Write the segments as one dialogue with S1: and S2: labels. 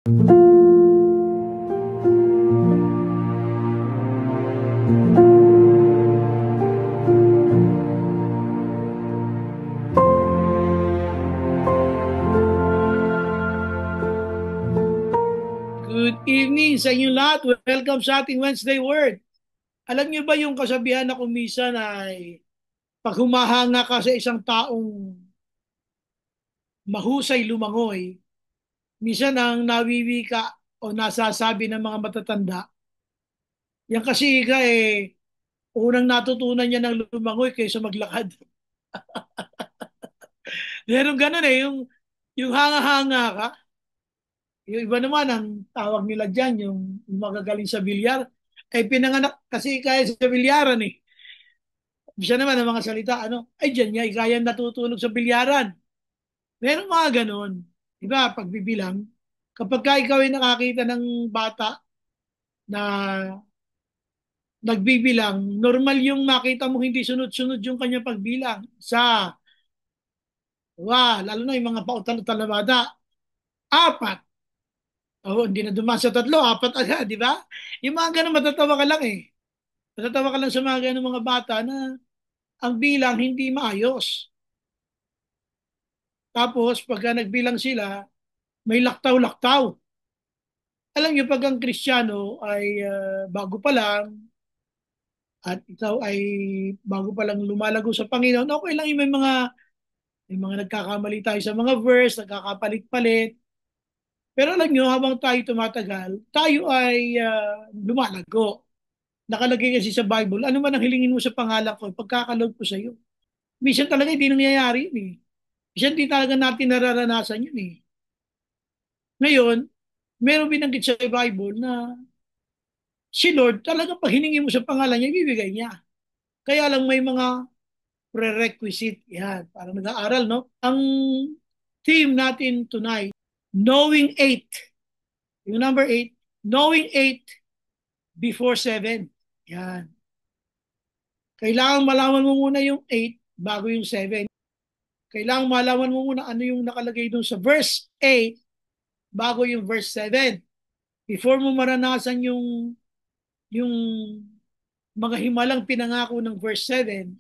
S1: Good evening sa inyong lahat. Welcome sa ating Wednesday Word. Alam niyo ba yung kasabihan na kung minsan ay pag humahanga ka sa isang taong mahusay lumangoy, minsan ang nawiwi ka o nasasabi ng mga matatanda, yan kasi unang natutunan niya ng lumangoy kaysa maglakad. Meron ganun yung hanga-hanga ka. Yung iba naman, ang tawag nila dyan, yung magagaling sa bilyar, ay pinanganak kasi kaya sa bilyaran eh. Bisa naman ang mga salita, ay dyan niya, kaya natutulog sa bilyaran. Meron mga ganon. Diba, pagbibilang, kapag ka ikaw ay nakakita ng bata na nagbibilang, normal yung makita mo hindi sunod-sunod yung kanya pagbilang. Sa, lalo na yung mga pautal-utal na bata, apat. O, hindi na dumaan sa tatlo, apat agad, di ba? Yung mga ganon, matatawa ka lang eh. Matatawa ka lang sa mga ganon mga bata na ang bilang hindi maayos. Tapos, pagka nagbilang sila, may laktaw-laktaw. Alam niyo, pag ang Kristiyano ay bago pa lang at ikaw ay bago pa lang lumalago sa Panginoon, okay lang yung may mga nagkakamali tayo sa mga verse, nagkakapalit-palit. Pero alam niyo, habang tayo tumatagal, tayo ay lumalago. Nakalagay kasi sa Bible, ano man ang hilingin mo sa pangalan ko, pagkakalog ko sa iyo. Minsan talaga hindi nangyayari yun eh. Minsan hindi talaga natin nararanasan yun eh. Ngayon, meron binanggit sa Bible na si Lord, talaga pag hiningi mo sa pangalan niya, ibibigay niya. Kaya lang may mga prerequisite. Yan, parang nag-aaral, no? Ang theme natin tonight, knowing eight. Yung number eight, knowing eight before seven. Yan. Kailangan malaman mo muna yung eight bago yung seven. Kailangan malaman mo muna ano yung nakalagay dun sa verse 8 bago yung verse 7. Before mo maranasan yung mga himalang pinangako ng verse 7,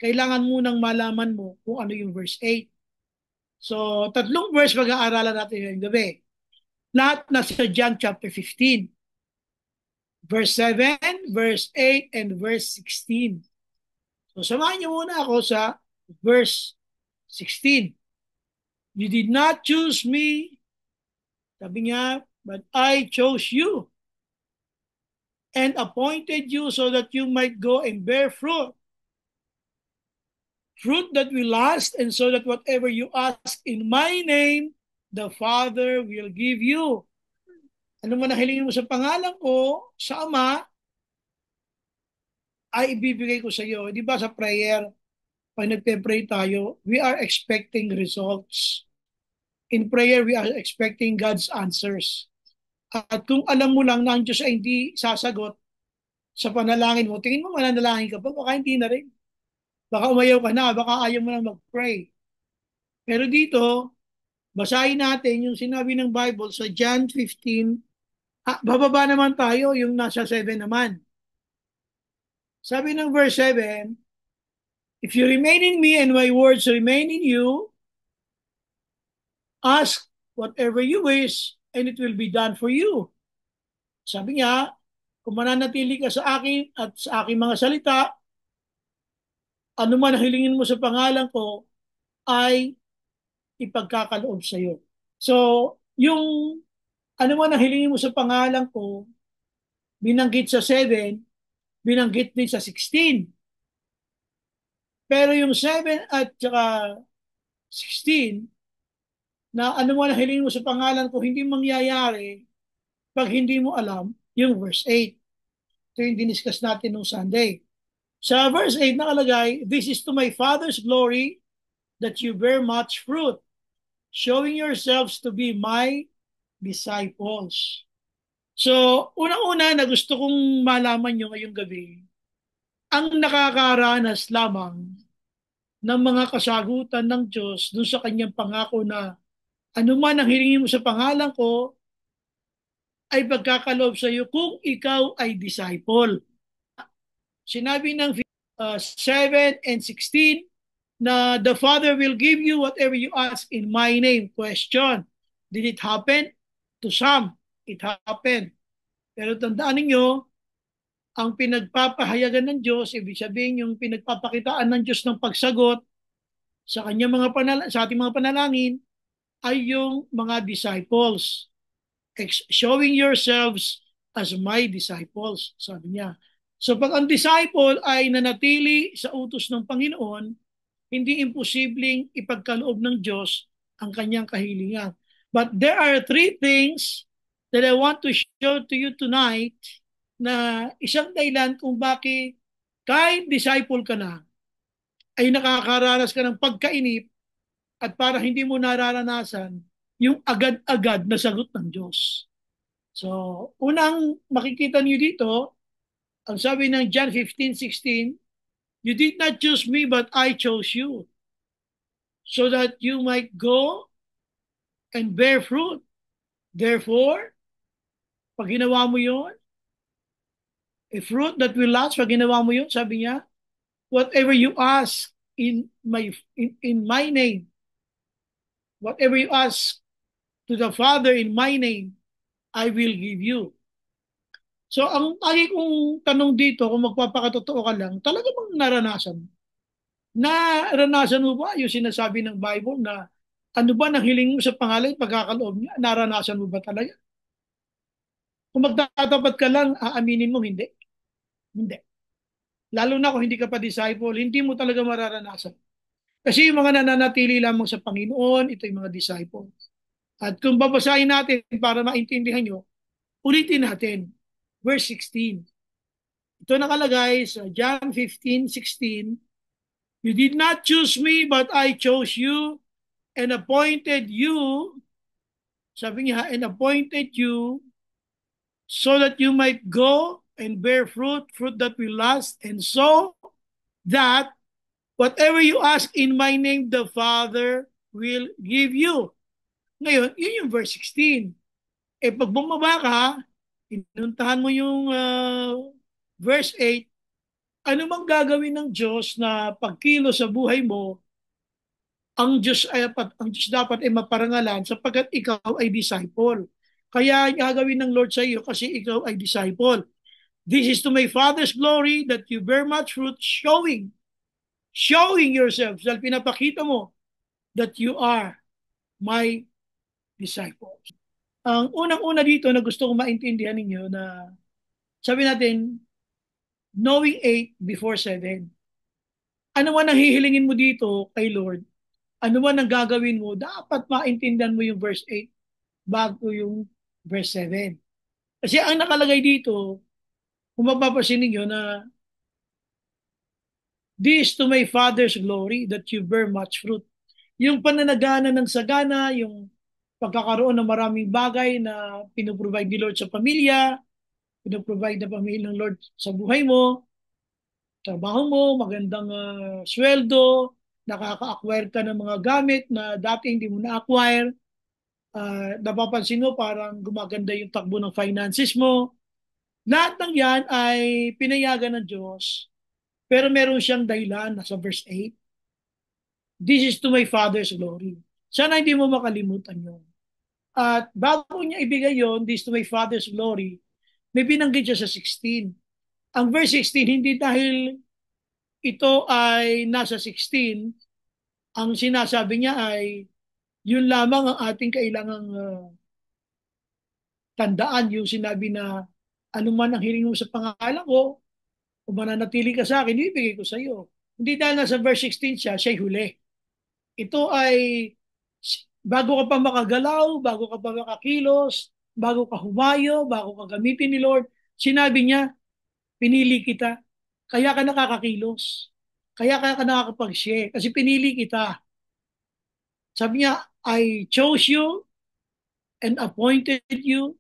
S1: kailangan munang malaman mo kung ano yung verse 8. So, tatlong verse pag-aaralan natin ngayong gabi. Lahat nasa John chapter 15. Verse 7, verse 8, and verse 16. So, samahan niyo muna ako sa verse 16. You did not choose me, sabi niya, but I chose you and appointed you so that you might go and bear fruit. Fruit that will last, and so that whatever you ask in my name, the Father will give you. Ano man ang hilingin mo sa pangalan ko, sa Ama, ay ibibigay ko sa iyo. Di ba sa prayer, pag nagpe-pray tayo, we are expecting results. In prayer, we are expecting God's answers. At kung alam mo lang na ang Diyos ay hindi sasagot sa panalangin mo, tingin mo mananalangin ka pa, baka hindi na rin. Baka umayaw ka na, baka ayaw mo na mag-pray. Pero dito, basahin natin yung sinabi ng Bible sa John 15. Bababa naman tayo, yung nasa 7 naman. Sabi ng verse 7, if you remain in me and my words remain in you, ask whatever you wish and it will be done for you. Sabi niya, kung mananatili ka sa akin at sa aking mga salita, ano man ang hilingin mo sa pangalan ko, ay ipagkakaloob sa iyo. So, yung ano man ang hilingin mo sa pangalan ko, binanggit sa 7, binanggit din sa 16. Pero yung 7 at saka 16, na ano man ang hilingin mo sa pangalan ko, hindi mangyayari pag hindi mo alam yung verse 8. Ito yung diniscuss natin nung Sunday. Sa verse 8 nakalagay, this is to my Father's glory that you bear much fruit, showing yourselves to be my disciples. So, unang-una na gusto kong malaman nyo ngayong gabi, ang nakakaranas lamang ng mga kasagutan ng Diyos dun sa kanyang pangako na ano man ang hilingin mo sa pangalan ko, ay pagkakaloob sa iyo kung ikaw ay disciple. Sinabi ng 7 and 16 na the Father will give you whatever you ask in my name. Question, did it happen? To some, it happened. Pero tandaan ninyo, ang pinagpapahayagan ng Diyos, ibig sabihin yung pinagpapakitaan ng Diyos ng pagsagot sa kanyang sa ating mga panalangin ay yung mga disciples. Showing yourselves as my disciples, sabi niya. So pag ang disciple ay nanatili sa utos ng Panginoon, hindi imposibleng ipagkaloob ng Diyos ang kanyang kahilingan. But there are three things that I want to show to you tonight na isang dahilan kung bakit kahit disciple ka na, ay nakakaranas ka ng pagkainip at para hindi mo nararanasan yung agad-agad na sagot ng Diyos. So, unang makikita niyo dito, ang sabi ng John 15:16, you did not choose me but I chose you so that you might go and bear fruit. Therefore, pag ginawa mo yun, a fruit that will last, pag ginawa mo yun, sabi niya, whatever you ask in my name, whatever you ask to the Father in my name, I will give you. So, ang lagi kong tanong dito, kung magpapakatotoo ka lang, talaga bang naranasan? Naranasan mo ba yung sinasabi ng Bible na ano ba nang hiling mo sa pangalan, pagkakaloob niya? Naranasan mo ba talaga? Kung magtatapat ka lang, aaminin mo, hindi. Hindi. Lalo na kung hindi ka pa disciple, hindi mo talaga mararanasan. Kasi yung mga nananatili lamang sa Panginoon, ito yung mga disciple. At kung babasahin natin para maintindihan nyo, ulitin natin. Verse 16. Ito nakalagay sa John 15:16. You did not choose me, but I chose you and appointed you, sabi niya, and appointed you so that you might go and bear fruit, fruit that will last, and so that whatever you ask in my name, the Father will give you. Ngayon, yun yung verse 16. Eh pag bumaba ka, inuntahan mo yung verse 8, ano mang gagawin ng Diyos na pagkilo sa buhay mo, ang Diyos dapat ay maparangalan sapagkat ikaw ay disciple. Kaya gagawin ng Lord sa iyo kasi ikaw ay disciple. This is to my Father's glory that you bear much fruit, showing yourselves, dahil pinapakita mo that you are my disciples. Ang unang-una dito na gusto kong maintindihan ninyo na sabi natin, knowing 8 before 7. Ano man ang hihilingin mo dito kay Lord, ano man ang gagawin mo, dapat maintindihan mo yung verse 8 bago yung verse 7. Kasi ang nakalagay dito, kung mapapasin ninyo na this to my Father's glory that you bear much fruit. Yung pananagana ng sagana, yung pagkakaroon ng maraming bagay na pinoprovide ni Lord sa pamilya, pinoprovide na pamilya ng Lord sa buhay mo, trabaho mo, magandang sweldo, nakaka-acquire ka ng mga gamit na dati hindi mo na-acquire, napapansin mo parang gumaganda yung takbo ng finances mo. Lahat ng yan ay pinayagan ng Diyos, pero meron siyang dahilan, nasa verse 8. This is to my Father's glory. Sana hindi mo makalimutan yun. At bago niya ibigay yon, this to my Father's glory, may binanggit siya sa 16. Ang verse 16, hindi dahil ito ay nasa 16, ang sinasabi niya ay yun lamang ang ating kailangang tandaan, yung sinabi na anuman ang hiling mo sa pangalan ko, kung mananatili ka sa akin, ibigay ko sa iyo. Hindi dahil nasa verse 16 siya'y huli. Ito ay bago ka pa makagalaw, bago ka pa makakilos, bago ka humayo, bago ka gamitin ni Lord, sinabi niya, pinili kita. Kaya ka nakakakilos. Kaya ka nakakapag-share. Kasi pinili kita. Sabi niya, I chose you and appointed you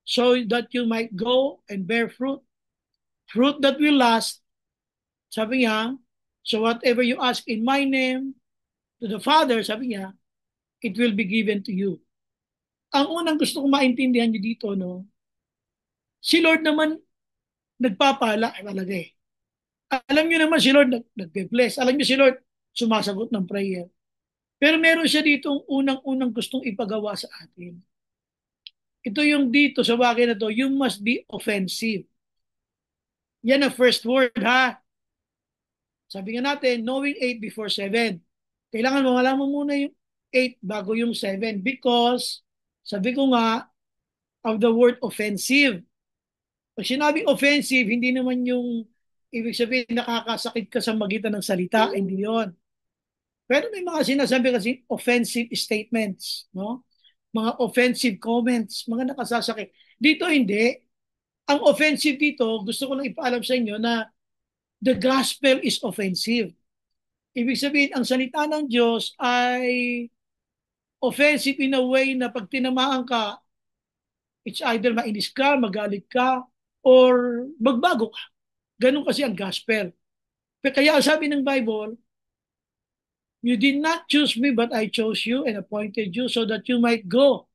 S1: so that you might go and bear fruit. Fruit that will last. Sabi niya, so whatever you ask in my name to the Father, sabi niya, it will be given to you. Ang unang gusto kong maintindihan niyo dito, no, Si Lord naman nagpapala talaga eh. Alam niyo naman si Lord nagbe-bless. Alam niyo si Lord sumasagot ng prayer. Pero meron siya dito unang-unang gustong ipagawa sa atin. Ito yung dito sa bagay na to, you must be offensive. Yan ang first word ha. Sabi nga natin, knowing 8 before 7. Kailangan malaman mo muna yung 8 bago yung 7 because sabi ko nga of the word offensive. Pag sinabing offensive, hindi naman yung ibig sabihin nakakasakit ka sa magitan ng salita, hindi yon. Pero may mga sinasabi kasi offensive statements, no? Mga offensive comments, mga nakasasakit. Dito hindi. Ang offensive dito, gusto ko lang ipaalam sa inyo na the gospel is offensive. Ibig sabihin, ang salita ng Diyos ay offensive in a way na pag tinamaan ka, it's either mainis ka, magalit ka, or magbago ka. Ganun kasi ang gospel. Kaya sabi ng Bible, you did not choose me, but I chose you and appointed you so that you might go.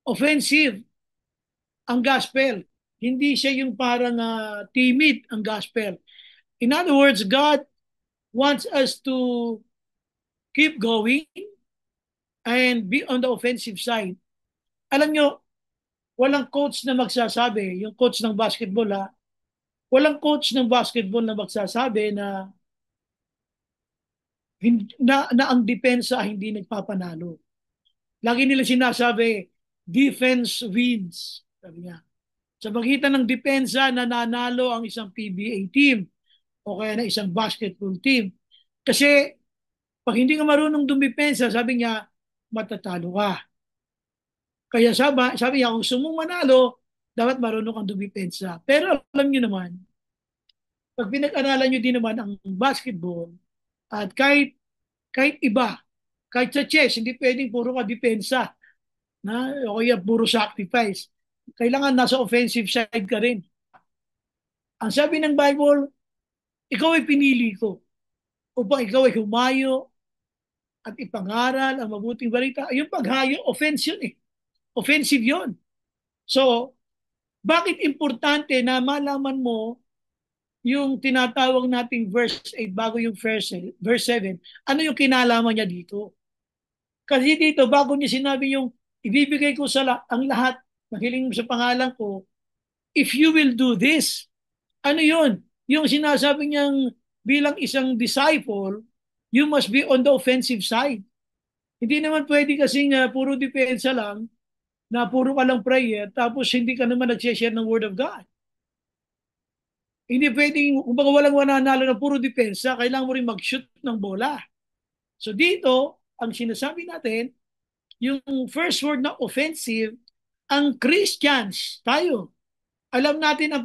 S1: Offensive ang gospel. Hindi siya yung parang timid ang gospel. In other words, God wants us to keep going and be on the offensive side. Alam nyo, walang coach na magsasabi, yung coach ng basketball walang coach ng basketball na magsasabi na ang depensa hindi nagpapanalo. Lagi nila sinasabi, defense wins. Sabi niya. Sa pagitan ng depensa, nananalo ang isang PBA team o kaya na isang basketball team. Kasi pag hindi ka marunong dumipensa, sabi niya, matatalo ka. Kaya sabi niya, kung gusto mong manalo, dapat marunong kang dumipensa. Pero alam niyo naman, pag pinag-aralan niyo din naman ang basketball, at kahit iba, kahit sa chess, hindi pwedeng puro ka depensa, na, o kaya puro sacrifice. Kailangan nasa offensive side ka rin. Ang sabi ng Bible, ikaw ay pinili ko upang ikaw ay humayo at ipangaral ang mabuting balita. Yung paghayo, offense yun eh. Offensive yun. So, bakit importante na malaman mo yung tinatawag nating verse 8 bago yung verse 7? Ano yung kinalaman niya dito? Kasi dito, bago niya sinabi yung ibibigay ko ang lahat ng hiling mo sa pangalan ko, if you will do this, ano yun? Yung sinasabi niyang bilang isang disciple, you must be on the offensive side. Hindi naman pwede kasing puro depensa lang, na puro ka lang prayer, tapos hindi ka naman nag-share ng Word of God. Hindi pwedeng, kung baka walang mananalo na puro depensa, kailangan mo rin mag-shoot ng bola. So dito, ang sinasabi natin, yung first word na offensive, ang Christians, tayo, alam natin ang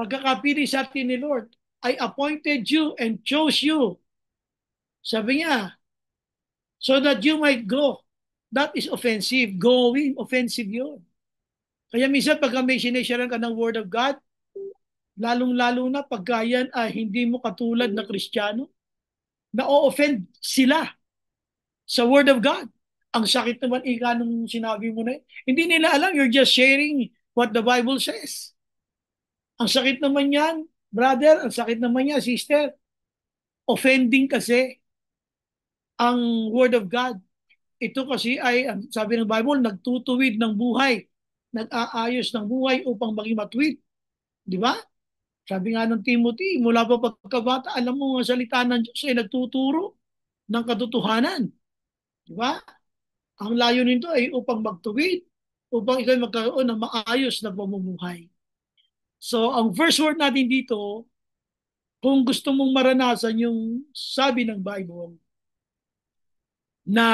S1: pagkakapili sa atin ni Lord. I appointed you and chose you. Sabi niya, so that you might go. That is offensive. Going, offensive yun. Kaya minsan pagka may sinesharan ka ng Word of God, lalong-lalo na pagka yan hindi mo katulad na Kristiyano, na-offend sila sa Word of God. Ang sakit naman nung sinabi mo na yun. Hindi nila alam, you're just sharing what the Bible says. Ang sakit naman yan, brother, ang sakit naman yan, sister. Offending kasi ang Word of God. Ito kasi ay, sabi ng Bible, nagtutuwid ng buhay, nag-aayos ng buhay upang maging matuwid. Di ba? Sabi nga ng Timothy, mula pa pagkabata, alam mo ang salita ng Diyos ay nagtuturo ng katotohanan. Di ba? Ang layo nito ay upang magtuwid, upang ikaw magkaroon ng maayos na pamumuhay. So, ang first word natin dito, kung gusto mong maranasan yung sabi ng Bible, na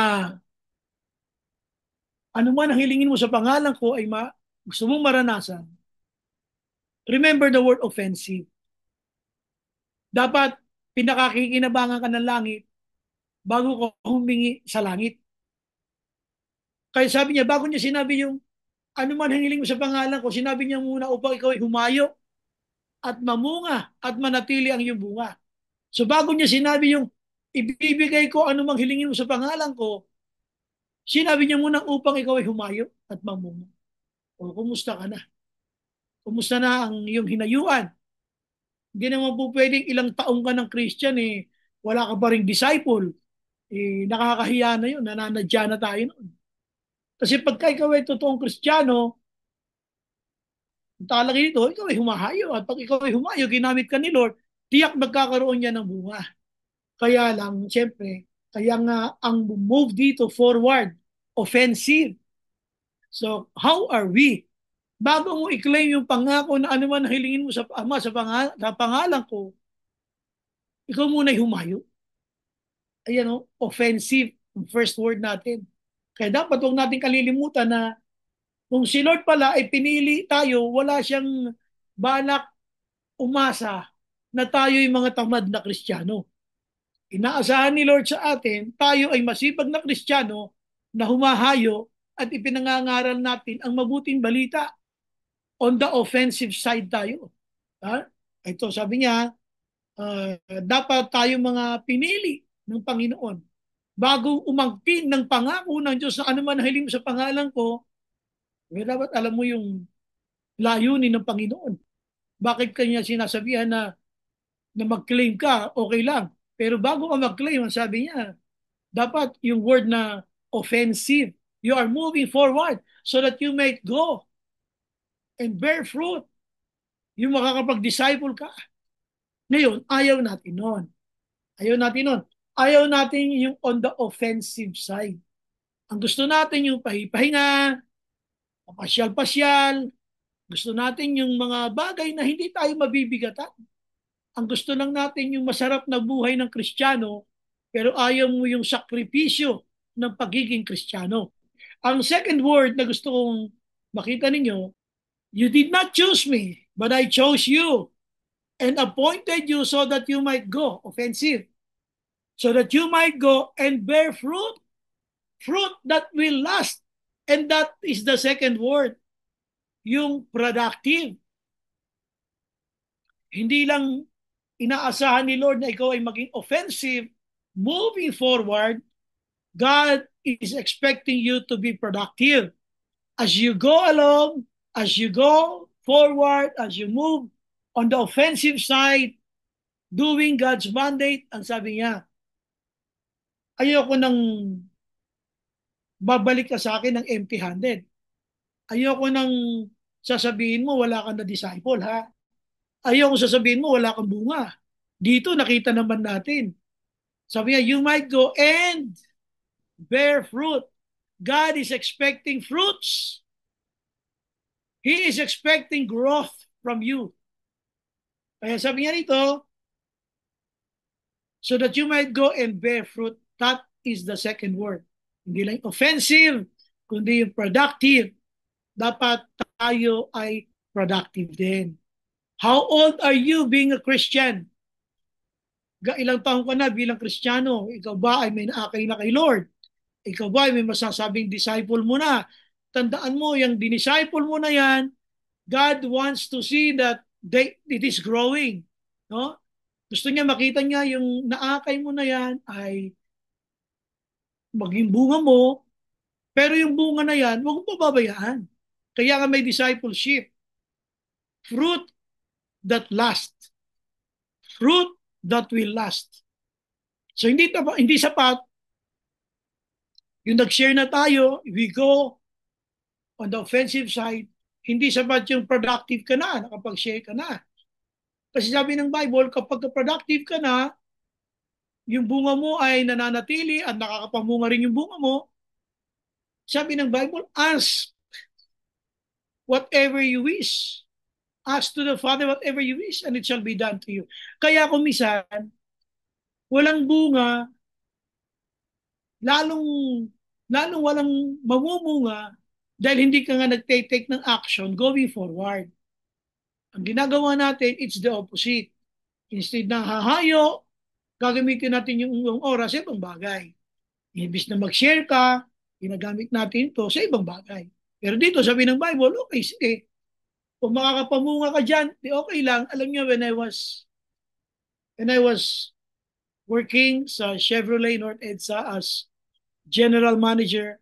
S1: ano man ang hilingin mo sa pangalan ko ay gusto mong maranasan, remember the word offensive. Dapat pinakakikinabangan ka ng langit bago ko humingi sa langit. Kaya sabi niya, bago niya sinabi yung ano man ang hiling mo sa pangalan ko, sinabi niya muna upang ikaw ay humayo at mamunga at manatili ang iyong bunga. So bago niya sinabi yung ibibigay ko ano mang hilingin mo sa pangalan ko, sinabi niya muna upang ikaw ay humayo at mamunga. O kumusta ka na? Kumusta na ang iyong hinayuan? Hindi naman po pwedeng ilang taong ka ng Christian wala ka pa ring disciple. Nakakahiya na yun, nananadya na tayo noon. Kasi pagka ikaw ay totoong Kristiyano, ang talagay nito, ikaw ay humahayo. At pag ikaw ay humayo, ginamit ka ni Lord, tiyak magkakaroon niya ng bunga. Kaya lang, siyempre, kaya nga ang move dito forward, offensive. So, how are we? Bago mo i-claim yung pangako na ano man hilingin mo sa Ama, sa pangalan ko, ikaw muna humayo. Ayan o, offensive, ang first word natin. Kaya dapat huwag natin kalilimutan na kung si Lord pala ay pinili tayo, wala siyang balak umasa na tayo yung mga tamad na Kristiyano. Inaasahan ni Lord sa atin, tayo ay masipag na Kristiyano na humahayo at ipinangangaral natin ang mabuting balita. On the offensive side tayo. Ha? Ito sabi niya, dapat tayo mga pinili ng Panginoon. Bago umangkin ng pangako ng Diyos na anuman hiling mo sa pangalan ko, dapat alam mo yung layunin ng Panginoon. Bakit kanya sinasabihan na mag-claim ka, okay lang. Pero bago ka mag-claim, ang sabi niya, dapat yung word na offensive. You are moving forward so that you may go and bear fruit. Yung makakapag-disciple ka. Ngayon, ayaw natin nun. Ayaw natin nun. Ayaw natin yung on the offensive side. Ang gusto natin yung pahipahinga, pasyal-pasyal. Gusto natin yung mga bagay na hindi tayo mabibigatan. Ang gusto lang natin yung masarap na buhay ng Kristiyano, pero ayaw mo yung sakripisyo ng pagiging Kristiyano. Ang second word na gusto kong makita ninyo, you did not choose me, but I chose you and appointed you so that you might go, offensive, so that you might go and bear fruit, fruit that will last. And that is the second word, yung productive. Hindi lang inaasahan ni Lord na ikaw ay maging offensive, moving forward, God is expecting you to be productive. As you go along, as you go forward, as you move on the offensive side, doing God's mandate, ang sabi niya, ayoko nang babalik ka sa akin ng empty-handed. Ayoko nang sasabihin mo wala kang na disciple, ha? Ayoko sasabihin mo wala kang bunga. Dito nakita naman natin. Sabi niya, you might go and bear fruit. God is expecting fruits. He is expecting growth from you. Kaya sabi niya rito, so that you might go and bear fruit. That is the second word. Hindi lang offensive, kundi yung productive. Dapat tayo ay productive din. How old are you being a Christian? Ilang taon ka na bilang Kristiyano? Ikaw ba ay may naakay na kay Lord? Ikaw ba ay may masasabing disciple mo na? Tandaan mo, yung disciple mo na yan, God wants to see that it is growing. No? Gusto niya makita niya yung naakay mo na yan ay maging bunga mo, pero yung bunga na yan, huwag mo pababayaan. Kaya nga may discipleship. Fruit that lasts. Fruit that will last. So hindi sapat yung nag-share na tayo, we go on the offensive side, hindi sapat yung productive ka na, nakapag-share ka na. Kasi sabi ng Bible, kapag productive ka na, yung bunga mo ay nananatili at nakakapamunga rin yung bunga mo, sabi ng Bible, ask whatever you wish. Ask to the Father whatever you wish and it shall be done to you. Kaya kung minsan, walang bunga, lalong, lalong walang mamumunga dahil hindi ka nga nag-take ng action going forward. Ang ginagawa natin, it's the opposite. Instead na hahayo, gagamitin natin yung oras sa ibang bagay. Ibis na mag-share ka, ginagamit natin ito sa ibang bagay. Pero dito, sabi ng Bible, okay, sige. Kung makakapamunga ka dyan, di okay lang. Alam niyo, when I was working sa Chevrolet North EDSA as general manager,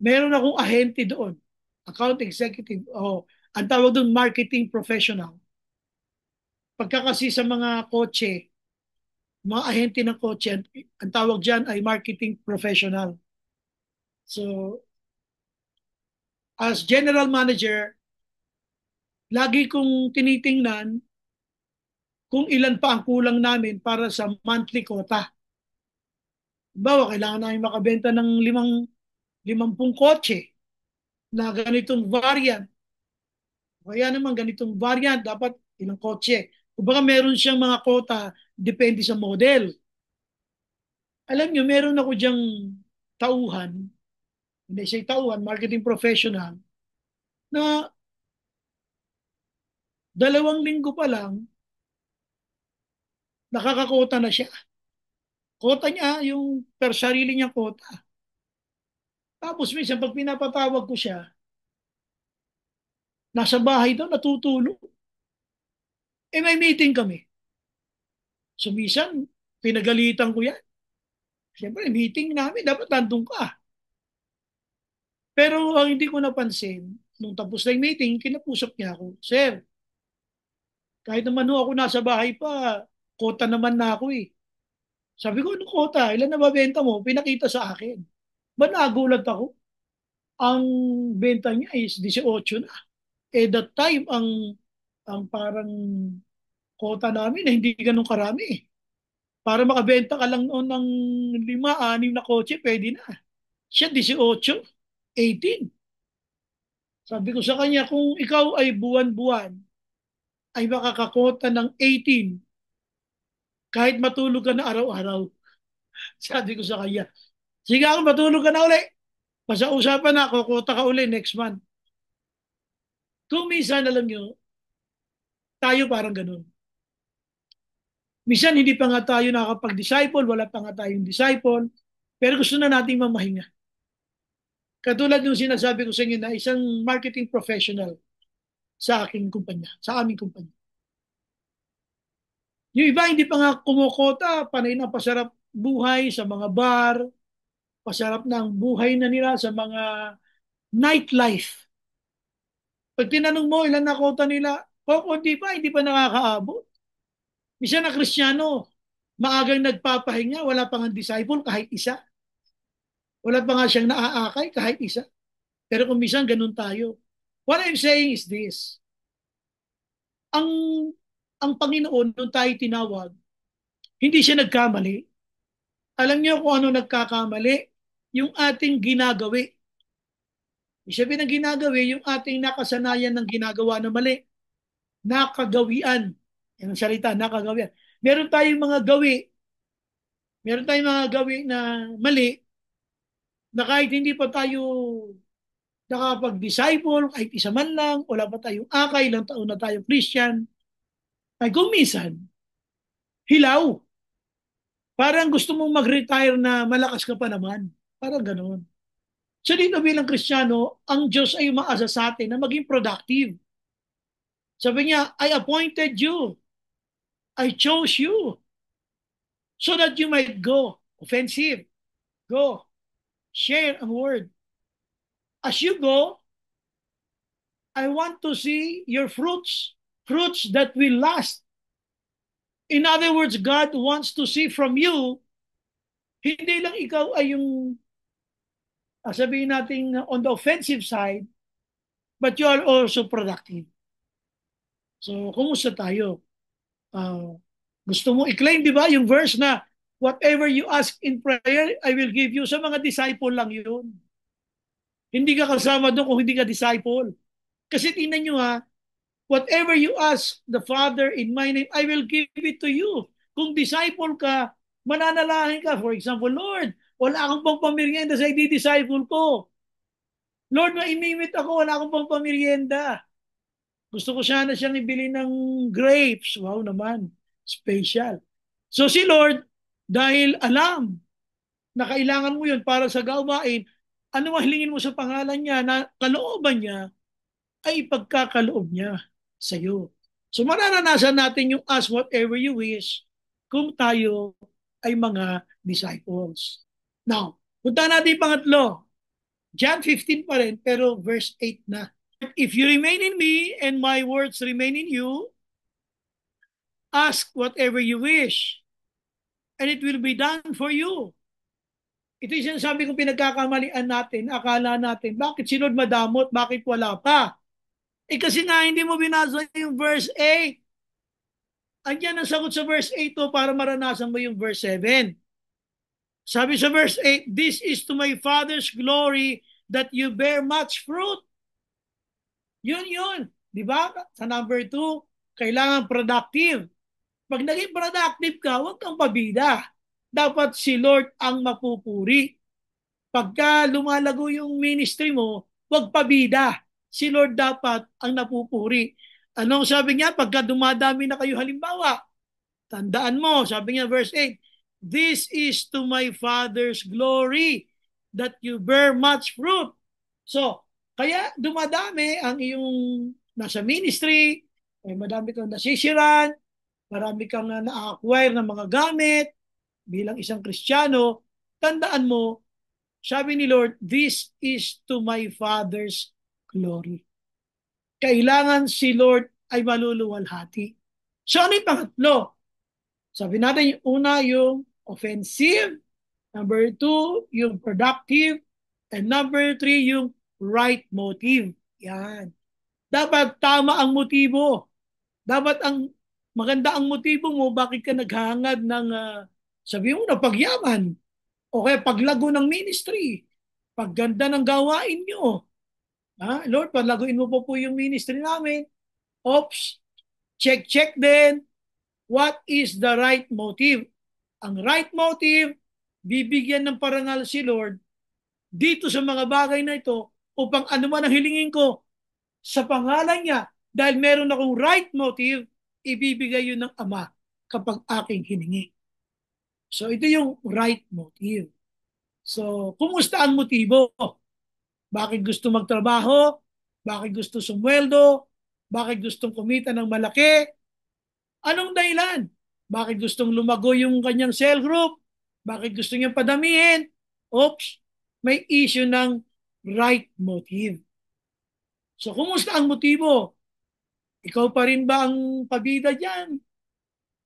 S1: meron akong ahente doon. account executive, o ang tawag doon marketing professional. Pagka kasi sa mga kotse, mga ahente ng kotse, ang tawag dyan ay marketing professional. So, as general manager, lagi kong tinitingnan kung ilan pa ang kulang namin para sa monthly quota. Bawa, kailangan namin makabenta ng 50 kotse na ganitong variant. Kaya naman ganitong variant, dapat ilang kotse. Kung baka meron siyang mga quota, depende sa model. Alam nyo, meron ako diyang tauhan, hindi siya tauhan, marketing professional, na 2 linggo pa lang, nakakakota na siya. Kota niya, yung per sarili niya kota. Tapos minsan, pag pinapatawag ko siya, nasa bahay daw, natutulog. Eh, may meeting kami. So, minsan, pinagalitan ko yan. Siyempre, meeting namin, dapat nandun ka. Pero ang hindi ko napansin, nung tapos na yung meeting, kinapusap niya ako, Sir, kahit naman ho ako nasa bahay pa, kota naman na ako eh. Sabi ko, ano kota? Ilan na ba benta mo? Pinakita sa akin. Ba nagulat ako? Ang benta niya is 18 na. Eh that time, ang parang kota namin, hindi ganun karami eh. Para makabenta ka lang noon ng 5, 6 na kotse, pwede na. Siya 18, 18. Sabi ko sa kanya, kung ikaw ay buwan-buwan, ay makakakota ng 18, kahit matulog ka na araw-araw. Sabi ko sa kanya, sige ako, matulog ka na uli. Basta usapan na, kukota ka uli next month. Kung minsan, alam nyo, tayo parang ganun. Minsan, hindi pa nga tayo nakakapag-disciple, wala pa nga tayong disciple, pero gusto na nating mamahinga. Katulad yung sinasabi ko sa inyo na isang marketing professional sa aking kumpanya, sa aming kumpanya. Yung iba, hindi pa nga kumukota, panay na pasarap buhay sa mga bar, pasarap na ang buhay na nila sa mga nightlife. Pag tinanong mo ilan na kota nila, o hindi pa nakakaabot. Misa na Kristiyano, maagang nagpapahinga, wala pang disciple kahit isa. Wala pa nga siyang naaakay kahit isa. Pero kung minsan ganun tayo. What I'm saying is this. Ang ang Panginoon, nung tayo tinawag, hindi siya nagkamali. Alam niyo kung ano nagkakamali? Yung ating ginagawi. Ibig sabihin ng ginagawi, yung ating nakasanayan ng ginagawa na mali. Nakagawian. Yan ang salita, nakagawian. Meron tayong mga gawi, meron tayong mga gawi na mali, na kahit hindi pa tayo nakapag-disciple, kahit isa man lang, wala pa tayong akay, ilang taon na tayo Christian, ay kung minsan, hilaw. Parang gusto mong mag-retire na malakas ka pa naman. Parang ganoon. So dito bilang Kristiyano, ang Diyos ay umaasa sa atin na maging productive. Sabi niya, I appointed you. I chose you so that you might go. Offensive. Go. Share ang word. As you go, I want to see your fruits. Fruits that will last. In other words, God wants to see from you, hindi lang ikaw ay yung, sabihin natin, on the offensive side, but you are also productive. So, kumusta tayo? Uh, Gusto mo i-claim, di ba, yung verse na, whatever you ask in prayer, I will give you. Sa mga disciple lang yun. Hindi ka kasama doon kung hindi ka disciple. Kasi tingnan nyo ha, whatever you ask the Father in my name, I will give it to you. Kung disciple ka, mananalangin ka. For example, Lord, wala akong pang-pamerienda sa i-disciple ko. Lord, maimimit ako, wala akong pang-pamerienda. Gusto ko sana siyang ibili ng grapes. Wow naman, special. So si Lord, dahil alam na kailangan mo yun para sa gawain, ano mahilingin mo sa pangalan niya na kalooban niya, ay pagkakaloob niya sa iyo. So mararanasan natin yung ask whatever you wish kung tayo ay mga disciples. Now, punta natin yung pangatlo. John 15 pa rin, pero verse 8 na. If you remain in me and my words remain in you, ask whatever you wish, and it will be done for you. Ito yung sinasabi kong pinagkakamalian natin, akala natin, bakit si Lord madamot, bakit wala pa? Eh kasi nga hindi mo binasa yung verse 8. Andiyan ang sagot sa verse 8 to para maranasan mo yung verse 7. Sabi sa verse 8, this is to my Father's glory that you bear much fruit. Yun. Di ba? Sa number 2, kailangan productive. Pag naging productive ka, huwag kang pabida. Dapat si Lord ang mapupuri. Pagka lumalago yung ministry mo, huwag pabida. Si Lord dapat ang napupuri. Anong sabi niya? Pagka dumadami na kayo halimbawa, tandaan mo, sabi niya verse 8, this is to my Father's glory that you bear much fruit. So, kaya dumadami ang iyong nasa ministry, ay madami kang nasisiran, marami kang na-acquire ng mga gamit bilang isang Kristiyano, tandaan mo, sabi ni Lord, this is to my Father's glory. Kailangan si Lord ay maluluwalhati. So ano yung pangatlo? Sabi natin yung una, yung offensive. Number 2, yung productive. And number 3, yung right motive. Yan. Dapat tama ang motibo. Dapat ang maganda ang motibo mo, bakit ka naghahangad ng, sabi mo na pagyaman, o kaya paglago ng ministry, pagganda ng gawain nyo. Lord, paglaguin mo po yung ministry namin. Oops, check din. What is the right motive? Ang right motive, bibigyan ng parangal si Lord dito sa mga bagay na ito upang anuman ang hilingin ko sa pangalan niya, dahil meron akong right motive, ibibigay yun ng Ama kapag aking hiningi. So ito yung right motive. So kumusta ang motibo? Bakit gusto magtrabaho? Bakit gusto sumweldo? Bakit gustong kumita ng malaki? Anong dahilan? Bakit gustong lumago yung kanyang cell group? Bakit gusto niyang padamihin? Oops, may issue ng right motive. So, kumusta ang motibo? Ikaw pa rin ba ang pabida dyan?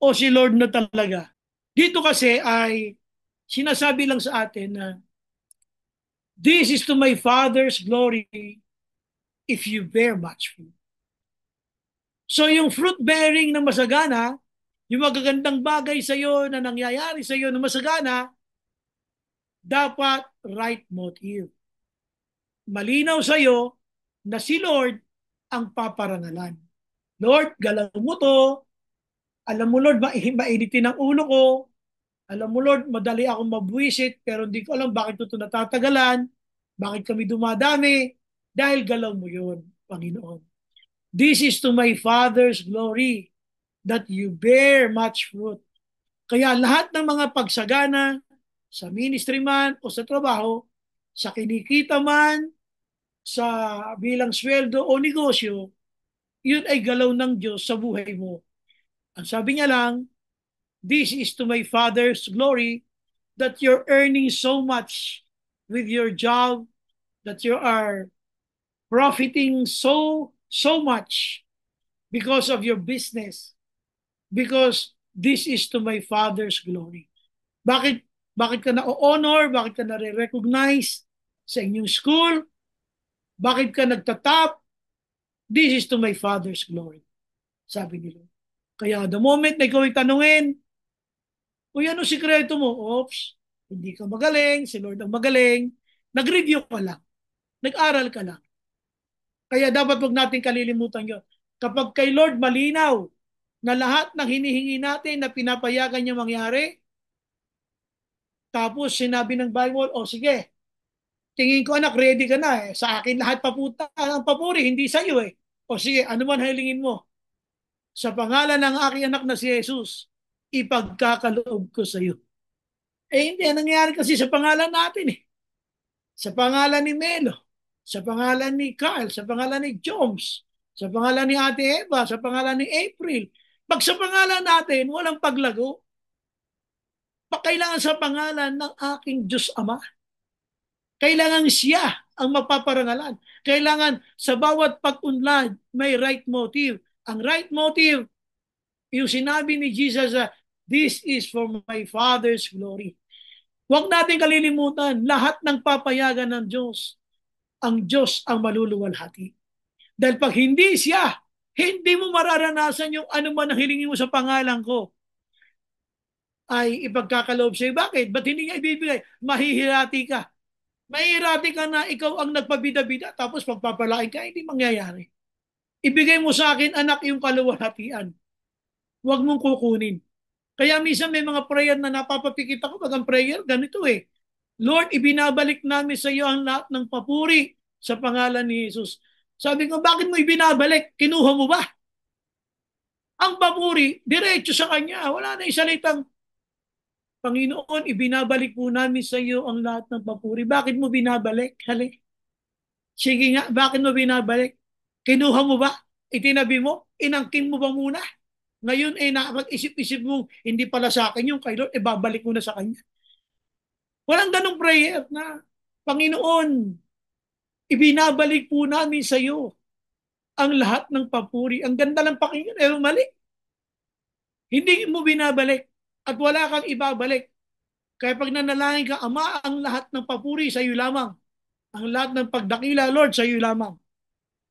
S1: O si Lord na talaga? Dito kasi ay sinasabi lang sa atin na this is to my Father's glory if you bear much fruit. So yung fruit bearing na masagana, yung magagandang bagay sa iyo na nangyayari sa iyo na masagana, dapat right motive. Malinaw sa iyo na si Lord ang paparangalan. Lord, galaw mo to. Alam mo, Lord, mainitin ang ulo ko. Alam mo, Lord, madali akong mabwisit, pero hindi ko alam bakit ito natatagalan, bakit kami dumadami, dahil galaw mo yun, Panginoon. This is to my Father's glory, that you bear much fruit. Kaya lahat ng mga pagsagana, sa ministry man o sa trabaho, sa kinikita man, sa bilang sweldo o negosyo, yun ay galaw ng Diyos sa buhay mo. Ang sabi niya lang, this is to my Father's glory, that you're earning so much with your job, that you are profiting so much because of your business, because this is to my Father's glory. Bakit ka na-honor? Bakit ka na-recognize sa inyong school? Bakit ka nagtatap? This is to my Father's glory. Sabi nila. Kaya the moment na ikaw ay tanungin, o ano sikreto mo? Oops, hindi ka magaling, si Lord ang magaling. Nag-review ka lang. Nag-aral ka lang. Kaya dapat wag natin kalilimutan yun. Kapag kay Lord malinaw na lahat ng hinihingi natin na pinapayagan niya mangyari, tapos sinabi ng Bible, o sige, tingin ko anak, ready ka na eh. Sa akin lahat paputa ang papuri, hindi sa iyo eh. O sige, ano man hilingin mo. Sa pangalan ng aking anak na si Jesus, ipagkakaloob ko sa iyo. Eh hindi, nangyayari kasi sa pangalan natin eh. Sa pangalan ni Melo, sa pangalan ni Carl, sa pangalan ni Jones, sa pangalan ni Ate Eva, sa pangalan ni April. Pag sa pangalan natin, walang paglago. Kailangan sa pangalan ng aking Diyos Ama. Kailangan siya ang mapaparangalan. Kailangan sa bawat pag-unlad, may right motive. Ang right motive, yung sinabi ni Jesus, this is for my Father's glory. Huwag natin kalilimutan, lahat ng papayagan ng Diyos, ang Diyos ang maluluwalhati. Dahil pag hindi siya, hindi mo mararanasan yung ano man ang hilingin mo sa pangalan ko ay ipagkakaloob sa'yo. Bakit? Ba't hindi niya ibibigay? Mahihirati ka. Mahihirati ka na ikaw ang nagpabida-bida tapos pagpapalain ka, hindi mangyayari. Ibigay mo sa akin, anak, yung kaluwalhatian. Huwag mong kukunin. Kaya minsan may mga prayer na napapapikit ako pag ang prayer, ganito eh. Lord, ibinabalik namin sa iyo ang lahat ng papuri sa pangalan ni Jesus. Sabi ko, bakit mo ibinabalik? Kinuha mo ba? Ang papuri, diretso sa Kanya. Wala na isalitang, Panginoon, ibinabalik po namin sa iyo ang lahat ng papuri. Bakit mo binabalik? Hali. Sige nga, bakit mo binabalik? Kinuha mo ba? Itinabi mo? Inangkin mo ba muna? Ngayon eh nakapag-isip-isip mo, hindi pala sa akin yung kay Lord, babalik mo na sa Kanya. Walang ganong prayer na, Panginoon, ibinabalik po namin sa iyo ang lahat ng papuri. Ang ganda ng pakinggan, mali. Hindi mo binabalik at wala kang ibabalik. Kaya pag nanalangin ka, Ama, ang lahat ng papuri sa iyo lamang. Ang lahat ng pagdakila, Lord, sa iyo lamang.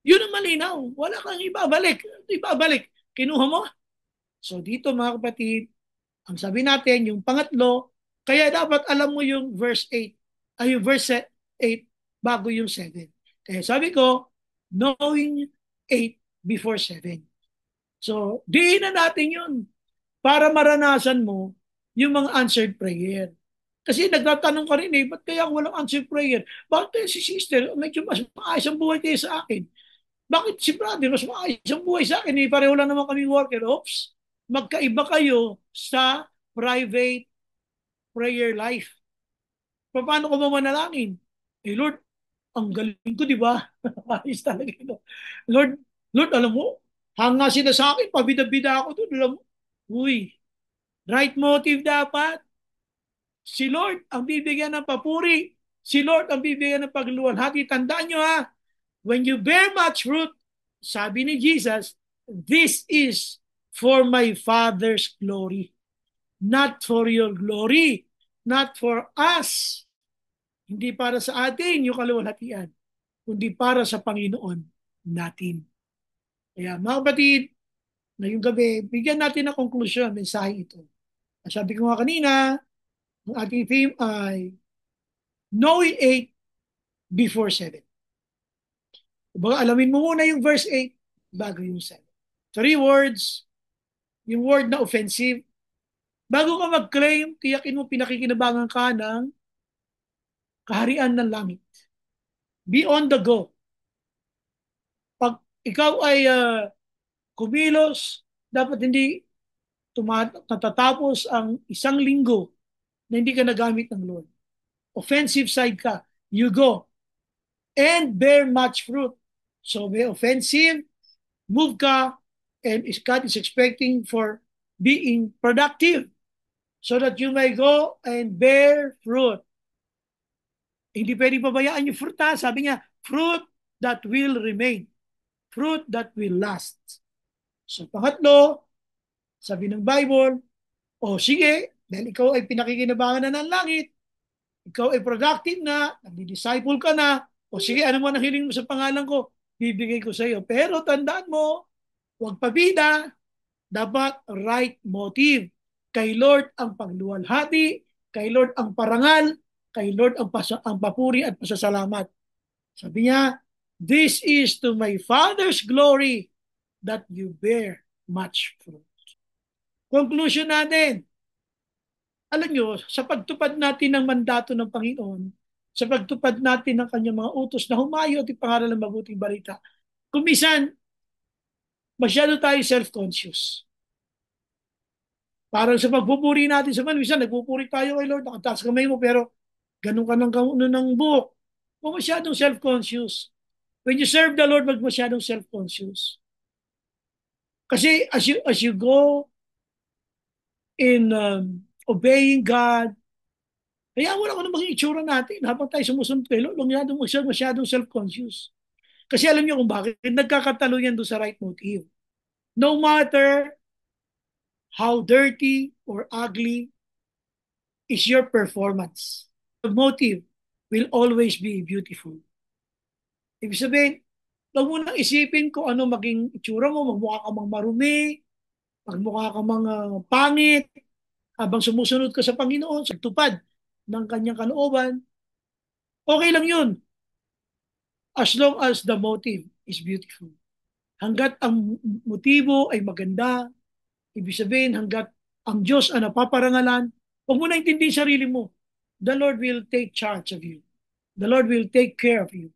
S1: Yun ang malinaw. Wala kang ibabalik. Ibabalik. Kinuha mo. So dito mga kapatid, ang sabi natin, yung pangatlo, kaya dapat alam mo yung verse 8, ay yung verse 8 bago yung 7. Kaya sabi ko, knowing 8 before 7. So, diin na natin yun para maranasan mo yung mga answered prayer. Kasi nagtatanong ka rin ba't kaya walang answered prayer? Bakit kaya si sister, medyo mas maayos ang buhay kayo sa akin? Bakit si brother, mas maayos ang buhay sa akin? Pareho lang naman kami worker. Oops, magkaiba kayo sa private prayer life. Paano ko ba manalangin? Lord, ang galing ko, di ba? Ayos talaga ito. Lord, Lord, alam mo, hanga sila sa akin, pabida-bida ako doon. Alam mo, uy, right motive dapat. Si Lord ang bibigyan ng papuri. Si Lord ang bibigyan ng pagluwalhati. Tandaan nyo ha, when you bear much fruit, sabi ni Jesus, this is for my Father's glory. Not for your glory. Not for us. Hindi para sa atin yung kaluwalhatian, kundi para sa Panginoon natin. Kaya mga kapatid, ngayong gabi, bigyan natin ng konklusyon, mensahe ito. Sabi ko nga kanina, ang ating theme ay knowing 8 before 7. Baga, alamin mo muna yung verse 8 bago yung 7. 3 words, yung word na offensive. Bago ka mag-claim, tiyakin mo pinakikinabangan ka ng kaharian ng langit. Be on the go. Pag ikaw ay kumilos, dapat hindi natatapos ang isang linggo na hindi ka nagamit ng Lord. Offensive side ka, you go. And bear much fruit. So be offensive, move ka, and God is expecting for being productive so that you may go and bear fruit. Hindi pwedeng pabayaan yung fruit ha. Sabi niya, fruit that will remain. Fruit that will last. So pangatlo, sabi ng Bible, sige, dahil ikaw ay pinakikinabangan na ng langit, ikaw ay productive na, nagdi-disciple ka na, sige, ano mo ang hiling mo sa pangalan ko, bibigay ko sa iyo. Pero tandaan mo, huwag pabida, dapat right motive. Kay Lord ang pagluwalhati, kay Lord ang parangal, kay Lord ang papuri at pasasalamat. Sabi niya, this is to my Father's glory that you bear much fruit. Conclusion natin, alam nyo, sa pagtupad natin ng mandato ng Panginoon, sa pagtupad natin ng kanyang mga utos na humayo at ipangaral ng mabuting balita, kumisan, masyado tayo self-conscious. Parang sa pagpupuri natin sa minsan, nagpupuri tayo kay Lord, nakataas kamay mo, pero ganun ka ng buhok. O masyadong self-conscious. When you serve the Lord, mag masyadong self-conscious. Kasi as you go in obeying God, Kaya wala ko na maging itsura natin habang tayo sumusunod kay Lord. Masyadong self-conscious. Kasi alam niyo kung bakit nagkakatalo yan doon sa right motive. No matter how dirty or ugly is your performance, the motive will always be beautiful. Ibig sabihin, huwag mo nang isipin kung ano maging itsura mo, magmukha ka mang marumi, magmukha ka mga pangit, habang sumusunod ka sa Panginoon, sa tupad ng kanyang kalooban, okay lang yun, as long as the motive is beautiful. Hanggat ang motibo ay maganda, ibig sabihin hanggat ang Diyos ang napaparangalan, huwag mo na intindihin sarili mo. The Lord will take charge of you. The Lord will take care of you.